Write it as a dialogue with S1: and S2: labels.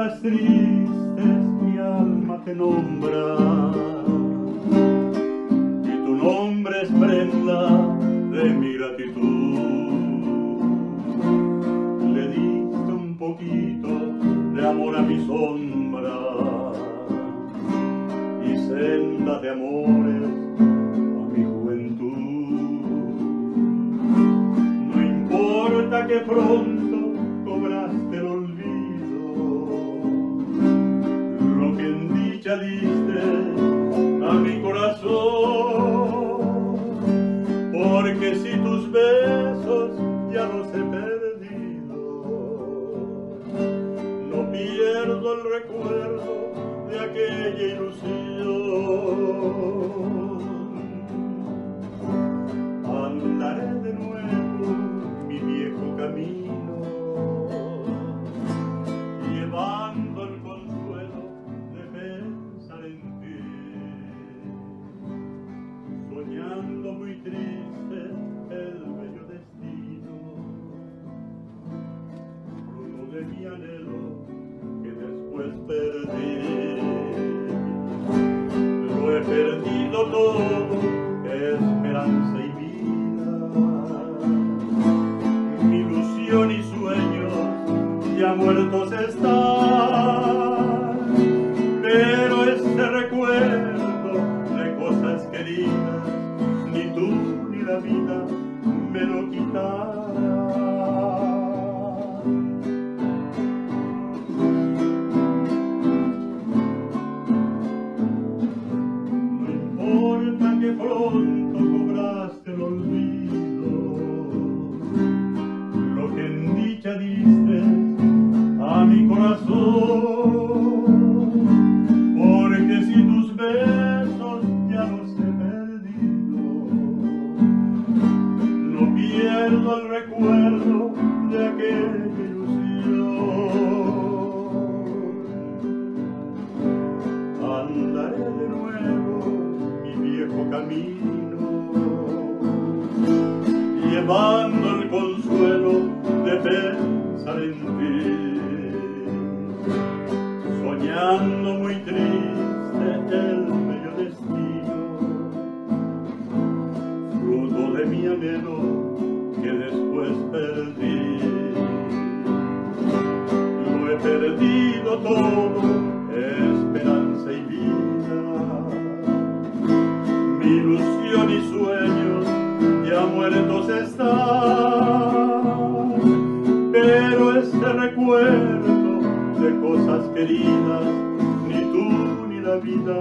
S1: días tristes mi alma te nombra, y tu nombre es prenda de mi gratitud. Le diste un poquito de amor a mi sombra y senda de amores a mi juventud. No importa que pronto cobraste el olvido, lo que en dicha diste a mi corazón, porque si tus besos ya los he perdido, no pierdo el recuerdo de aquella ilusión. Andaré de nuevo mi viejo camino, llevando el consuelo de pensar en ti, soñando muy triste el bello destino, fruto de mi anhelo que después perdí. Lo he perdido todo, esperanza y vida, mi ilusión y sueños ya muertos están, pero ese recuerdo de cosas queridas ni tú ni la vida me lo quitarán. No importa que pronto cobraste el olvido, lo que en dicha diste a mi corazón, porque si tus besos ya los he perdido, no pierdo el recuerdo de aquella ilusión. Andaré de nuevo mi viejo camino, llevando el consuelo de pensar en ti, soñando muy triste el bello destino, fruto de mi anhelo que después perdí. Lo he perdido todo, esperanza y vida, mi ilusión y sueños ya muertos están, pero ese recuerdo de cosas queridas ni tú ni la vida